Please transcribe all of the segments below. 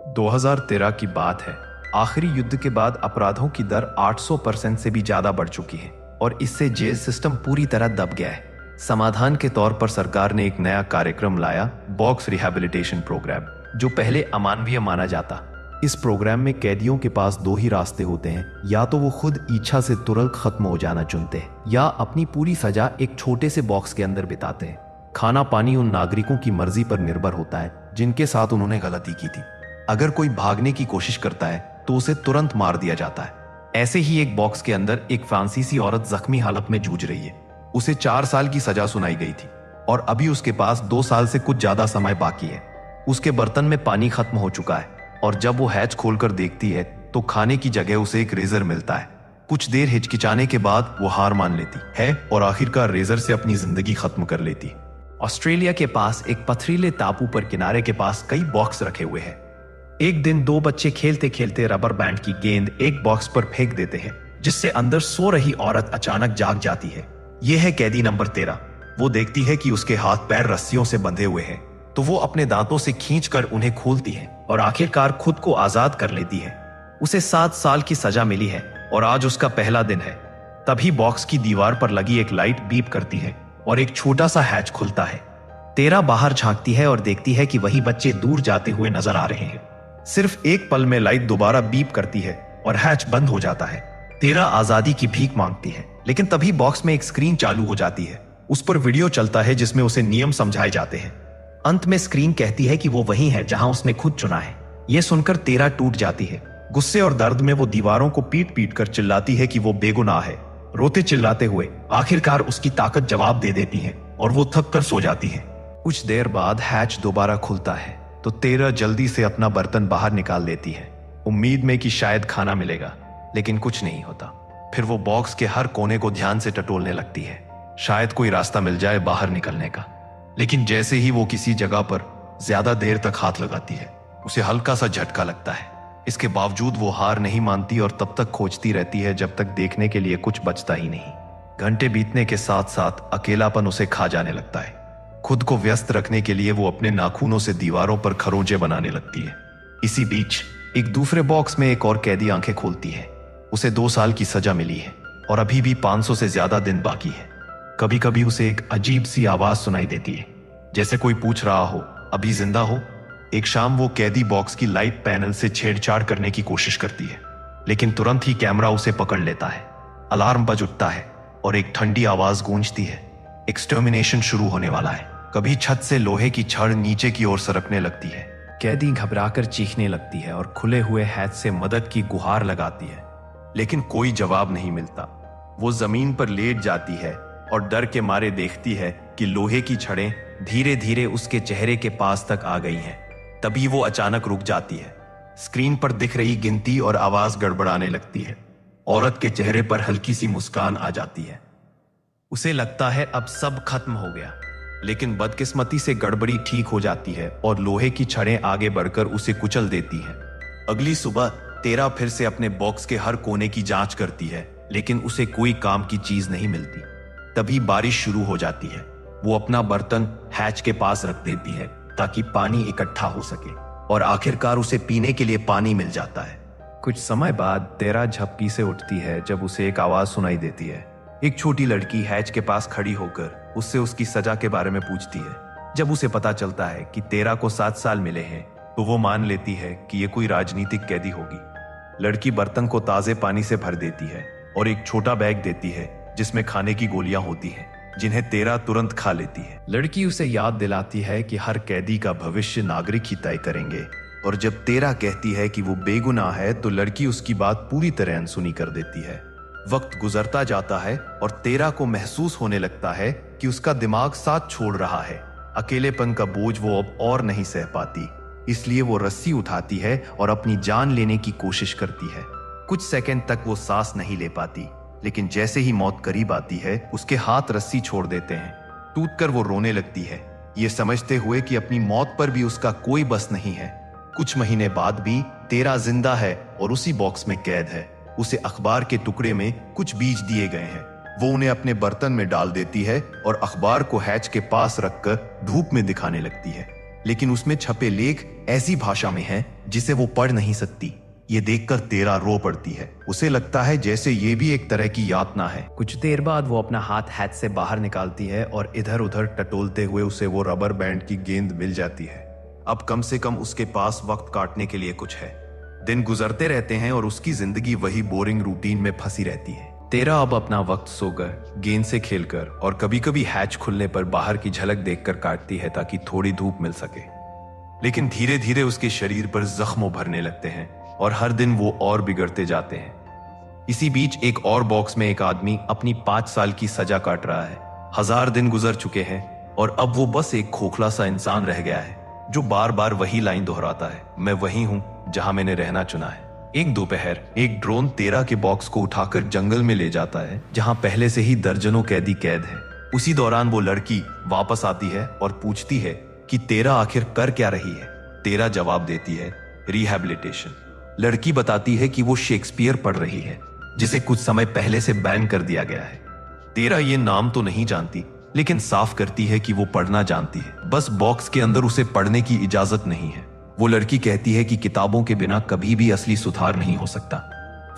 2013 की बात है। आखिरी युद्ध के बाद अपराधों की दर 800% से भी ज्यादा बढ़ चुकी है और इससे जेल सिस्टम पूरी तरह दब गया है। समाधान के तौर पर सरकार ने एक नया कार्यक्रम लाया, बॉक्स रिहैबिलिटेशन प्रोग्राम, जो पहले अमानवीय माना जाता। इस प्रोग्राम में कैदियों के पास दो ही रास्ते होते हैं, या तो वो खुद इच्छा से तुरंत खत्म हो जाना चुनते हैं या अपनी पूरी सजा एक छोटे से बॉक्स के अंदर बिताते हैं। खाना पानी उन नागरिकों की मर्जी पर निर्भर होता है जिनके साथ उन्होंने गलती की थी। अगर कोई भागने की कोशिश करता है तो उसे तुरंत मार दिया जाता है। ऐसे ही एक बॉक्स के अंदर एक फ्रांसीसी औरत जख्मी हालत में जूझ रही है। उसे 4 साल की सजा सुनाई गई थी और अभी उसके पास 2 साल से कुछ ज्यादा समय बाकी है। उसके बर्तन में पानी खत्म हो चुका है और जब वो हैच खोलकर देखती है तो खाने की जगह उसे एक रेजर मिलता है। कुछ देर हिचकिचाने के बाद वो हार मान लेती है और आखिरकार रेजर से अपनी जिंदगी खत्म कर लेती है। ऑस्ट्रेलिया के पास एक पथरीले टापू पर किनारे के पास कई बॉक्स रखे हुए हैं। एक दिन 2 बच्चे खेलते खेलते रबर बैंड की गेंद एक बॉक्स पर फेंक देते हैं, जिससे अंदर सो रही औरत अचानक जाग जाती है। यह है कैदी नंबर 13। वो देखती है कि उसके हाथ पैर रस्सियों से बंधे हुए हैं, तो वो अपने दांतों से खींचकर उन्हें खोलती है और आखिरकार खुद को आजाद कर लेती है। उसे 7 साल की सजा मिली है और आज उसका पहला दिन है। तभी बॉक्स की दीवार पर लगी एक लाइट बीप करती है और एक छोटा सा हैच खुलता है। 13 बाहर झांकती है और देखती है कि वही बच्चे दूर जाते हुए नजर आ रहे हैं। सिर्फ एक पल में लाइट दोबारा बीप करती है और हैच बंद हो जाता है। 13 आजादी की भीख मांगती है, लेकिन तभी बॉक्स में एक स्क्रीन चालू हो जाती है। उस पर वीडियो चलता है जिसमें उसे नियम समझाए जाते हैं। अंत में स्क्रीन कहती है कि वो वही है जहां उसने खुद चुना है। यह सुनकर 13 टूट जाती है। गुस्से और दर्द में वो दीवारों को पीट पीट कर चिल्लाती है कि वो बेगुनाह है। रोते चिल्लाते हुए आखिरकार उसकी ताकत जवाब दे देती है और वो थक कर सो जाती है। कुछ देर बाद हैच दोबारा खुलता है तो 13 जल्दी से अपना बर्तन बाहर निकाल लेती है, उम्मीद में कि शायद खाना मिलेगा, लेकिन कुछ नहीं होता। फिर वो बॉक्स के हर कोने को ध्यान से टटोलने लगती है, शायद कोई रास्ता मिल जाए बाहर निकलने का। लेकिन जैसे ही वो किसी जगह पर ज्यादा देर तक हाथ लगाती है, उसे हल्का सा झटका लगता है। इसके बावजूद वो हार नहीं मानती और तब तक खोजती रहती है जब तक देखने के लिए कुछ बचता ही नहीं। घंटे बीतने के साथ साथ अकेलापन उसे खा जाने लगता है। खुद को व्यस्त रखने के लिए वो अपने नाखूनों से दीवारों पर खरोंचे बनाने लगती है। इसी बीच एक दूसरे बॉक्स में एक और कैदी आंखें खोलती है। उसे 2 साल की सजा मिली है और अभी भी 500 से ज्यादा दिन बाकी है। कभी कभी उसे एक अजीब सी आवाज सुनाई देती है, जैसे कोई पूछ रहा हो, अभी जिंदा हो? एक शाम वो कैदी बॉक्स की लाइट पैनल से छेड़छाड़ करने की कोशिश करती है, लेकिन तुरंत ही कैमरा उसे पकड़ लेता है। अलार्म बज उठता है और एक ठंडी आवाज गूंजती है, एक्सटर्मिनेशन शुरू होने वाला है। कभी छत से लोहे की छड़ नीचे की ओर सरकने लगती है। कैदी घबराकर चीखने लगती है और खुले हुए हैच से मदद की गुहार लगाती है, लेकिन कोई जवाब नहीं मिलता। वो जमीन पर लेट जाती है और डर के मारे देखती है कि लोहे की छड़ें धीरे धीरे उसके चेहरे के पास तक आ गई हैं। तभी वो अचानक रुक जाती है। स्क्रीन पर दिख रही गिनती और आवाज गड़बड़ाने लगती है। औरत के चेहरे पर हल्की सी मुस्कान आ जाती है। उसे लगता है अब सब खत्म हो गया, लेकिन बदकिस्मती से गड़बड़ी ठीक हो जाती है और लोहे की छड़ें आगे बढ़कर उसे कुचल देती हैं। अगली सुबह 13 फिर से अपने बॉक्स के हर कोने की जांच करती है, लेकिन उसे कोई काम की चीज नहीं मिलती। तभी बारिश शुरू हो जाती है। वो अपना बर्तन हैच के पास रख देती है ताकि पानी इकट्ठा हो सके और आखिरकार उसे पीने के लिए पानी मिल जाता है। कुछ समय बाद 13 झपकी से उठती है जब उसे एक आवाज सुनाई देती है। एक छोटी लड़की हैच के पास खड़ी होकर उससे उसकी सजा के बारे में पूछती है। जब उसे पता चलता है कि 13 को 7 साल मिले हैं तो वो मान लेती है कि ये कोई राजनीतिक कैदी होगी। लड़की बर्तन को ताजे पानी से भर देती है और एक छोटा बैग देती है जिसमें खाने की गोलियां होती हैं, जिन्हें 13 तुरंत खा लेती है। लड़की उसे याद दिलाती है कि हर कैदी का भविष्य नागरिक ही तय करेंगे, और जब 13 कहती है कि वो बेगुनाह है तो लड़की उसकी बात पूरी तरह अनसुनी कर देती है। वक्त गुजरता जाता है और 13 को महसूस होने लगता है कि उसका दिमाग साथ छोड़ रहा है। अकेलेपन का बोझ वो अब और नहीं सह पाती, इसलिए वो रस्सी उठाती है और अपनी जान लेने की कोशिश करती है। कुछ सेकंड तक वो सांस नहीं ले पाती, लेकिन जैसे ही मौत करीब आती है उसके हाथ रस्सी छोड़ देते हैं। टूटकर वो रोने लगती है, ये समझते हुए कि अपनी मौत पर भी उसका कोई बस नहीं है। कुछ महीने बाद भी 13 जिंदा है और उसी बॉक्स में कैद है। उसे अखबार के टुकड़े में कुछ बीज दिए गए हैं। वो उन्हें अपने बर्तन में डाल देती है और अखबार को हैच के पास रखकर धूप में दिखाने लगती है। लेकिन उसमें छपे लेख ऐसी भाषा में हैं जिसे वो पढ़ नहीं सकती। ये देखकर तेरा रो पड़ती है। उसे लगता है जैसे ये भी एक तरह की यातना है। कुछ देर बाद वो अपना हाथ हैच से बाहर निकालती है और इधर उधर टटोलते हुए उसे वो रबर बैंड की गेंद मिल जाती है। अब कम से कम उसके पास वक्त काटने के लिए कुछ है। दिन गुजरते रहते हैं और उसकी जिंदगी वही बोरिंग रूटीन में फंसी रहती है। तेरा अब अपना वक्त सोकर, गेंद से खेलकर और कभी कभी हैच खुलने पर बाहर की झलक देखकर काटती है ताकि थोड़ी धूप मिल सके। लेकिन धीरे धीरे उसके शरीर पर जख्म उभरने लगते हैं और हर दिन वो और बिगड़ते जाते हैं। इसी बीच एक और बॉक्स में एक आदमी अपनी 5 साल की सजा काट रहा है। 1000 दिन गुजर चुके हैं और अब वो बस एक खोखला सा इंसान रह गया है जो बार बार वही लाइन दोहराता है, मैं वही हूं जहां मैंने रहना चुना है। एक दोपहर एक ड्रोन तेरा के बॉक्स को उठाकर जंगल में ले जाता है जहां पहले से ही दर्जनों कैदी कैद है। उसी दौरान वो लड़की वापस आती है और पूछती है कि तेरा आखिर कर क्या रही है। तेरा जवाब देती है, रिहैबिलिटेशन। लड़की बताती है कि वो शेक्सपियर पढ़ रही है जिसे कुछ समय पहले से बैन कर दिया गया है। तेरा ये नाम तो नहीं जानती, लेकिन साफ करती है कि वो पढ़ना जानती है, बस बॉक्स के अंदर उसे पढ़ने की इजाजत नहीं है। वो लड़की कहती है कि किताबों के बिना कभी भी असली सुधार नहीं हो सकता।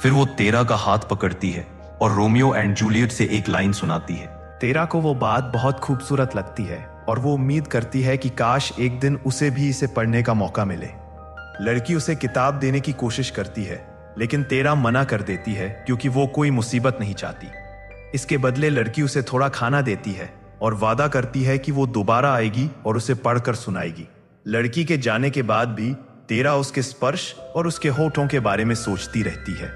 फिर वो तेरा का हाथ पकड़ती है और रोमियो एंड जूलियट से एक लाइन सुनाती है। तेरा को वो बात बहुत खूबसूरत लगती है और वो उम्मीद करती है कि काश एक दिन उसे भी इसे पढ़ने का मौका मिले। लड़की उसे किताब देने की कोशिश करती है, लेकिन तेरा मना कर देती है क्योंकि वो कोई मुसीबत नहीं चाहती। इसके बदले लड़की उसे थोड़ा खाना देती है और वादा करती है कि वो दोबारा आएगी और उसे पढ़कर सुनाएगी। लड़की के जाने के बाद भी तेरा उसके स्पर्श और उसके होठों के बारे में सोचती रहती है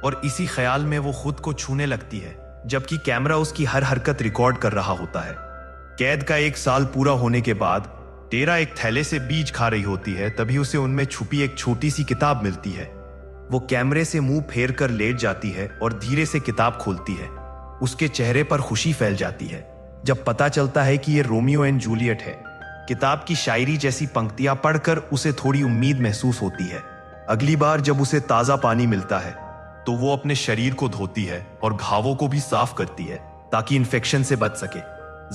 और इसी ख्याल में वो खुद को छूने लगती है, जबकि कैमरा उसकी हर हरकत रिकॉर्ड कर रहा होता है। कैद का 1 साल पूरा होने के बाद तेरा एक थैले से बीज खा रही होती है, तभी उसे उनमें छुपी एक छोटी सी किताब मिलती है। वो कैमरे से मुंह फेर कर लेट जाती है और धीरे से किताब खोलती है। उसके चेहरे पर खुशी फैल जाती है जब पता चलता है कि ये रोमियो एंड जूलियट है। किताब की शायरी जैसी पंक्तियां पढ़कर उसे थोड़ी उम्मीद महसूस होती है। अगली बार जब उसे ताजा पानी मिलता है तो वो अपने शरीर को धोती है और घावों को भी साफ करती है ताकि इन्फेक्शन से बच सके।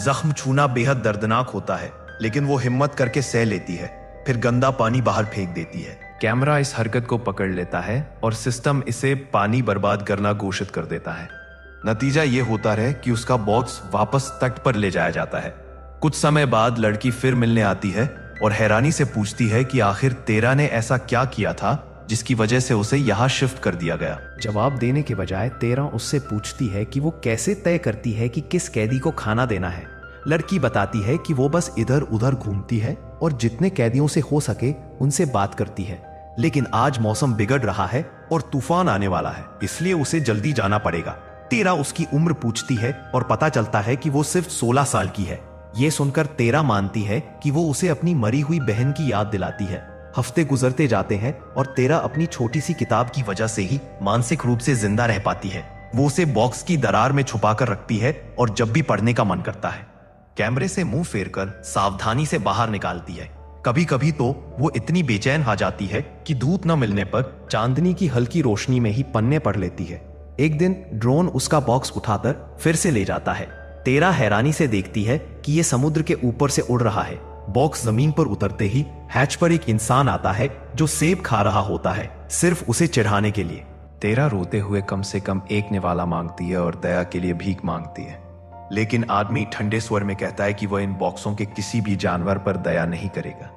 जख्म छूना बेहद दर्दनाक होता है, लेकिन वो हिम्मत करके सह लेती है, फिर गंदा पानी बाहर फेंक देती है। कैमरा इस हरकत को पकड़ लेता है और सिस्टम इसे पानी बर्बाद करना घोषित कर देता है। नतीजा ये होता है कि उसका बॉक्स वापस तट पर ले जाया जाता है। कुछ समय बाद लड़की फिर मिलने आती है और हैरानी से पूछती है कि आखिर तेरा ने ऐसा क्या किया था जिसकी वजह से उसे यहाँ शिफ्ट कर दिया गया। जवाब देने के बजाय तेरा उससे पूछती है कि वो कैसे तय करती है कि किस कैदी को खाना देना है। लड़की बताती है कि वो बस इधर उधर घूमती है और जितने कैदियों से हो सके उनसे बात करती है, लेकिन आज मौसम बिगड़ रहा है और तूफान आने वाला है, इसलिए उसे जल्दी जाना पड़ेगा। तेरा उसकी उम्र पूछती है और पता चलता है कि वो सिर्फ 16 साल की है। ये सुनकर तेरा मानती है कि वो उसे अपनी मरी हुई बहन की याद दिलाती है। हफ्ते गुजरते जाते हैं और तेरा अपनी छोटी सी किताब की वजह से ही मानसिक रूप से जिंदा रह पाती है। वो उसे बॉक्स की दरार में छुपा कर रखती है और जब भी पढ़ने का मन करता है कैमरे से मुंह फेरकर सावधानी से बाहर निकालती है। कभी कभी तो वो इतनी बेचैन हो जाती है कि धूप न मिलने पर चांदनी की हल्की रोशनी में ही पन्ने पढ़ लेती है। एक दिन ड्रोन उसका बॉक्स उठाकर फिर से ले जाता है। तेरा हैरानी से देखती है कि ये समुद्र के ऊपर से उड़ रहा है। बॉक्स जमीन पर उतरते ही हैच पर एक इंसान आता है जो सेब खा रहा होता है, सिर्फ उसे चिढ़ाने के लिए। तेरा रोते हुए कम से कम एक निवाला मांगती है और दया के लिए भीख मांगती है, लेकिन आदमी ठंडे स्वर में कहता है कि वह इन बॉक्सों के किसी भी जानवर पर दया नहीं करेगा।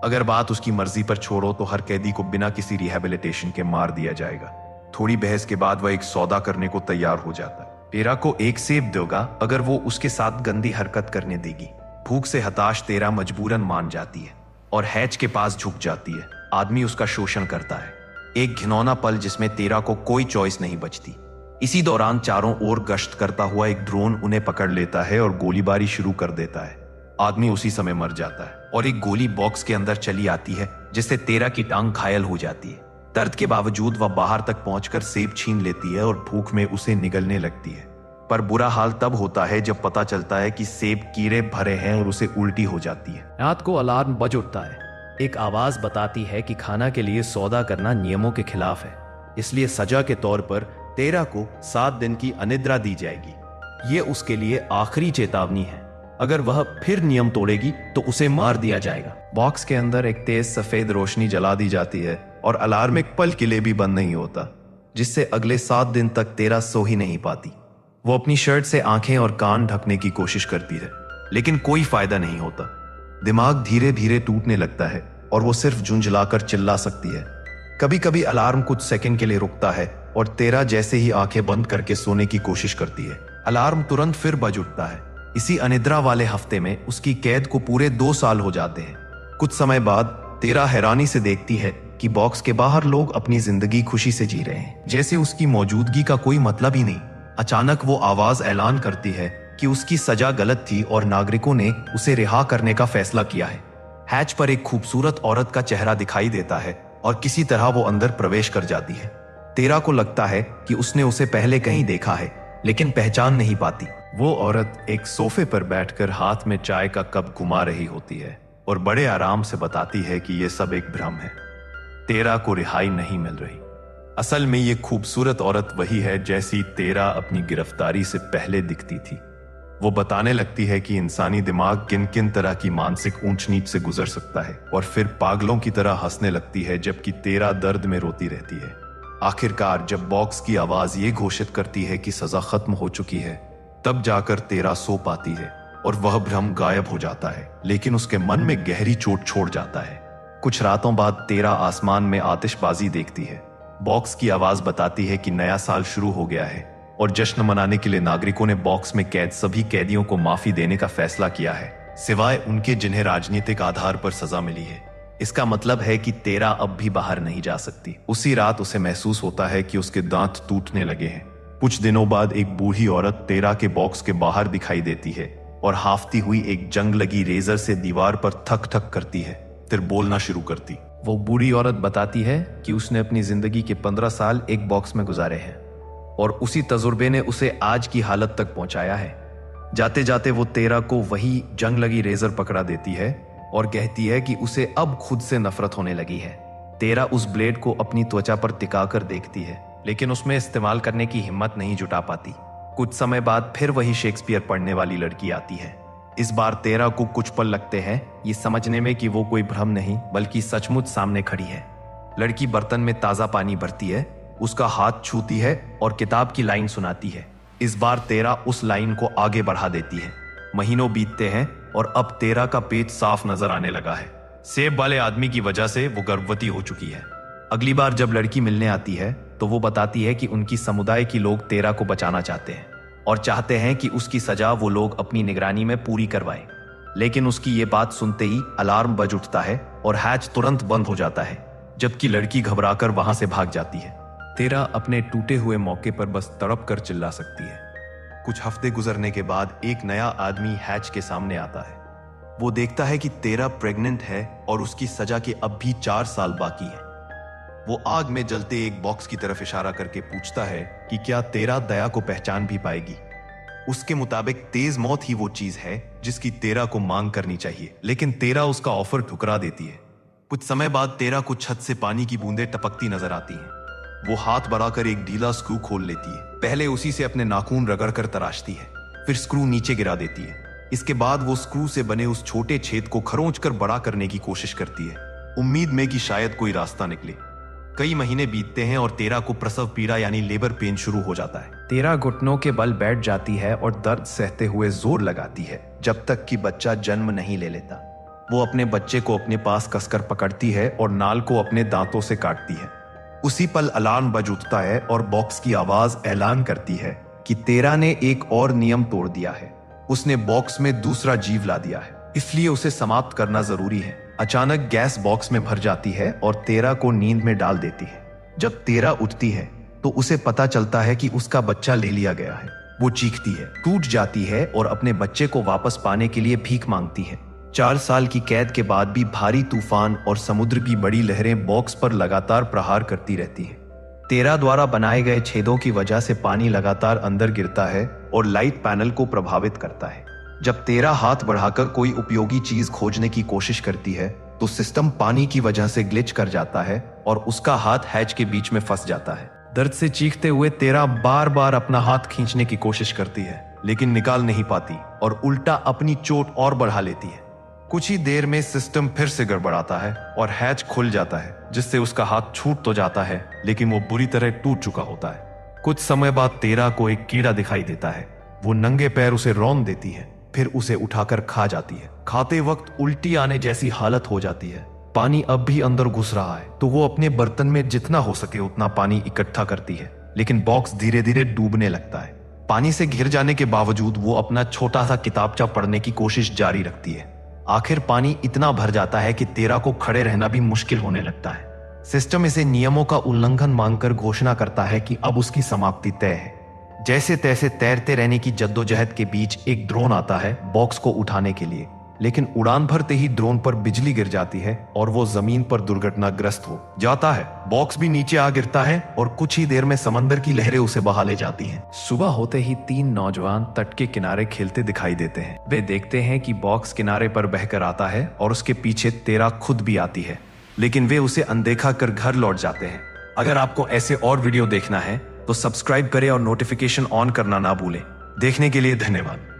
अगर बात उसकी मर्जी पर छोड़ो तो हर कैदी को बिना किसी रिहैबिलिटेशन के मार दिया जाएगा। थोड़ी बहस के बाद वह एक सौदा करने को तैयार हो जाता है। तेरा को एक सेब देगा अगर वो उसके साथ गंदी हरकत करने देगी। भूख से हताश तेरा मजबूरन मान जाती है और हैच के पास झुक जाती है। आदमी उसका शोषण करता है। एक घिनौना पल जिसमें तेरा को कोई चॉइस नहीं बचती। इसी दौरान चारों ओर गश्त करता हुआ एक ड्रोन उन्हें पकड़ लेता है और गोलीबारी शुरू कर देता है। आदमी उसी समय मर जाता है और एक गोली बॉक्स के अंदर चली आती है जिससे तेरा की टांग घायल हो जाती है। दर्द के बावजूद वह बाहर तक पहुंचकर सेब छीन लेती है और भूख में उसे निगलने लगती है। पर बुरा हाल तब होता है जब पता चलता है कि सेब कीड़े भरे हैं और उसे उल्टी हो जाती है। रात को अलार्म बज उठता है। एक आवाज बताती है कि खाना के लिए सौदा करना नियमों के खिलाफ है, इसलिए सजा के तौर पर तेरा को 7 दिन की अनिद्रा दी जाएगी। ये उसके लिए आखिरी चेतावनी है। अगर वह फिर नियम तोड़ेगी तो उसे मार दिया जाएगा। बॉक्स के अंदर एक तेज सफेद रोशनी जला दी जाती है और अलार्म एक पल के लिए भी बंद नहीं होता, जिससे अगले 7 दिन तक तेरा सो ही नहीं पाती। वो अपनी शर्ट से आंखें और कान ढकने की कोशिश करती है, लेकिन कोई फायदा नहीं होता। दिमाग धीरे धीरे टूटने लगता है और वो सिर्फ झुंझलाकर चिल्ला सकती है। कभी कभी अलार्म कुछ सेकंड के लिए रुकता है और तेरा जैसे ही आंखें बंद करके सोने की कोशिश करती है, अलार्म तुरंत फिर बज उठता है। इसी अनिद्रा वाले हफ्ते में उसकी कैद को पूरे 2 साल हो जाते हैं। कुछ समय बाद तेरा हैरानी से देखती है कि बॉक्स के बाहर लोग अपनी जिंदगी खुशी से जी रहे हैं, जैसे उसकी मौजूदगी का कोई मतलब ही नहीं। अचानक वो आवाज ऐलान करती है कि उसकी सजा गलत थी और नागरिकों ने उसे रिहा करने का फैसला किया है। हैच पर एक खूबसूरत औरत का चेहरा दिखाई देता है और किसी तरह वो अंदर प्रवेश कर जाती है। तेरा को लगता है कि उसने उसे पहले कहीं देखा है, लेकिन पहचान नहीं पाती। वो औरत एक सोफे पर बैठकर हाथ में चाय का कप घुमा रही होती है और बड़े आराम से बताती है कि यह सब एक भ्रम है। तेरा को रिहाई नहीं मिल रही। असल में ये खूबसूरत औरत वही है जैसी तेरा अपनी गिरफ्तारी से पहले दिखती थी। वो बताने लगती है कि इंसानी दिमाग किन किन तरह की मानसिक ऊंच नीच से गुजर सकता है और फिर पागलों की तरह हंसने लगती है, जबकि तेरा दर्द में रोती रहती है। आखिरकार जब बॉक्स की आवाज ये घोषित करती है कि सजा खत्म हो चुकी है, तब जाकर तेरा सो पाती है और वह भ्रम गायब हो जाता है, लेकिन उसके मन में गहरी चोट छोड़ जाता है। कुछ रातों बाद तेरा आसमान में आतिशबाजी देखती है। बॉक्स की आवाज बताती है कि नया साल शुरू हो गया है और जश्न मनाने के लिए नागरिकों ने बॉक्स में कैद सभी कैदियों को माफी देने का फैसला किया है, सिवाय उनके जिन्हें राजनीतिक आधार पर सजा मिली है। इसका मतलब है कि तेरा अब भी बाहर नहीं जा सकती। उसी रात उसे महसूस होता है कि उसके दांत टूटने लगे हैं। कुछ दिनों बाद एक बूढ़ी औरत तेरा के बॉक्स के बाहर दिखाई देती है और हाफती हुई एक जंग लगी रेजर से दीवार पर थक थक करती है, फिर बोलना शुरू करती। वो बूढ़ी औरत बताती है कि उसने अपनी जिंदगी के 15 साल एक बॉक्स में गुजारे हैं और उसी तजुर्बे ने उसे आज की हालत तक पहुंचाया है। जाते जाते वो तेरा को वही जंग लगी रेजर पकड़ा देती है और कहती है कि उसे अब खुद से नफरत होने लगी है। तेरा उस ब्लेड को अपनी त्वचा पर टिका कर देखती है, लेकिन उसमें इस्तेमाल करने की हिम्मत नहीं जुटा पाती। कुछ समय बाद फिर वही शेक्सपियर पढ़ने वाली लड़की आती है। इस बार तेरा को कुछ पल लगते हैं ये समझने में कि वो कोई भ्रम नहीं बल्कि सचमुच सामने खड़ी है। लड़की बर्तन में ताजा पानी भरती है, उसका हाथ छूती है और किताब की लाइन सुनाती है। इस बार तेरा उस लाइन को आगे बढ़ा देती है। महीनों बीतते हैं और अब तेरा का पेट साफ नजर आने लगा है। सेब वाले आदमी की वजह से वो गर्भवती हो चुकी है। अगली बार जब लड़की मिलने आती है तो वो बताती है कि उनकी समुदाय की लोग तेरा को बचाना चाहते हैं और चाहते हैं कि उसकी सजा वो लोग अपनी निगरानी में पूरी करवाएं। लेकिन उसकी ये बात सुनते ही अलार्म बज उठता है और हैच तुरंत बंद हो जाता है, जबकि लड़की घबराकर वहां से भाग जाती है। तेरा अपने टूटे हुए मौके पर बस तड़प कर चिल्ला सकती है। कुछ हफ्ते गुजरने के बाद एक नया आदमी हैच के सामने आता है। वो देखता है कि तेरा प्रेग्नेंट है और उसकी सजा के अब भी 4 साल बाकी है। वो आग में जलते एक बॉक्स की तरफ इशारा करके पूछता है कि क्या तेरा दया को पहचान भी पाएगी। उसके मुताबिक तेज मौत ही वो चीज है जिसकी तेरा को मांग करनी चाहिए, लेकिन तेरा उसका ऑफर ठुकरा देती है। कुछ समय बाद तेरा को छत से पानी की बूंदें टपकती नजर आती हैं। वो हाथ बढ़ाकर एक ढीला स्क्रू खोल लेती है। पहले उसी से अपने नाखून रगड़कर तराशती है, फिर स्क्रू नीचे गिरा देती है। इसके बाद वो स्क्रू से बने उस छोटे छेद को खरोंचकर बड़ा करने की कोशिश करती है, उम्मीद में कि शायद कोई रास्ता निकले। कई महीने बीतते हैं और तेरा को प्रसव पीड़ा यानी लेबर पेन शुरू हो जाता है। तेरा घुटनों के बल बैठ जाती है और दर्द सहते हुए जोर लगाती है जब तक कि बच्चा जन्म नहीं ले लेता। वो अपने बच्चे को अपने पास कसकर पकड़ती है और नाल को अपने दांतों से काटती है। उसी पल अलार्म बज उठता है और बॉक्स की आवाज ऐलान करती है कि तेरा ने एक और नियम तोड़ दिया है। उसने बॉक्स में दूसरा जीव ला दिया है, इसलिए उसे समाप्त करना जरूरी है। अचानक गैस बॉक्स में भर जाती है और तेरा को नींद में डाल देती है। जब तेरा उठती है तो उसे पता चलता है कि उसका बच्चा ले लिया गया है। वो चीखती है, टूट जाती है और अपने बच्चे को वापस पाने के लिए भीख मांगती है। 4 साल की कैद के बाद भी भारी तूफान और समुद्र की बड़ी लहरें बॉक्स पर लगातार प्रहार करती रहती हैं। तेरा द्वारा बनाए गए छेदों की वजह से पानी लगातार अंदर गिरता है और लाइट पैनल को प्रभावित करता है। जब तेरा हाथ बढ़ाकर कोई उपयोगी चीज खोजने की कोशिश करती है तो सिस्टम पानी की वजह से ग्लिच कर जाता है और उसका हाथ हैच के बीच में फंस जाता है। दर्द से चीखते हुए तेरा बार बार अपना हाथ खींचने की कोशिश करती है, लेकिन निकाल नहीं पाती और उल्टा अपनी चोट और बढ़ा लेती है। कुछ ही देर में सिस्टम फिर से गड़बड़ाता है और हैच खुल जाता है, जिससे उसका हाथ छूट तो जाता है लेकिन वो बुरी तरह टूट चुका होता है। कुछ समय बाद तेरा को एक कीड़ा दिखाई देता है। वो नंगे पैर उसे रौंद देती है, फिर उसे उठाकर खा जाती है। खाते वक्त उल्टी आने जैसी हालत हो जाती है। पानी अब भी अंदर घुस रहा है तो वो अपने बर्तन में जितना हो सके उतना पानी इकट्ठा करती है, लेकिन बॉक्स धीरे धीरे डूबने लगता है। पानी से घिर जाने के बावजूद वो अपना छोटा सा किताबचा पढ़ने की कोशिश जारी रखती है। आखिर पानी इतना भर जाता है कि तेरा को खड़े रहना भी मुश्किल होने लगता है। सिस्टम इसे नियमों का उल्लंघन मानकर घोषणा करता है कि अब उसकी समाप्ति तय है। जैसे तैसे तैरते रहने की जद्दोजहद के बीच एक ड्रोन आता है बॉक्स को उठाने के लिए, लेकिन उड़ान भरते ही ड्रोन पर बिजली गिर जाती है और वो जमीन पर दुर्घटनाग्रस्त हो जाता है। बॉक्स भी नीचे आ गिरता है और कुछ ही देर में समंदर की लहरें उसे बहा ले जाती हैं। सुबह होते ही 3 नौजवान तट के किनारे खेलते दिखाई देते हैं। वे देखते हैं कि बॉक्स किनारे पर बहकर आता है और उसके पीछे तेरा खुद भी आती है, लेकिन वे उसे अनदेखा कर घर लौट जाते हैं। अगर आपको ऐसे और वीडियो देखना है तो सब्सक्राइब करें और नोटिफिकेशन ऑन करना ना भूलें। देखने के लिए धन्यवाद।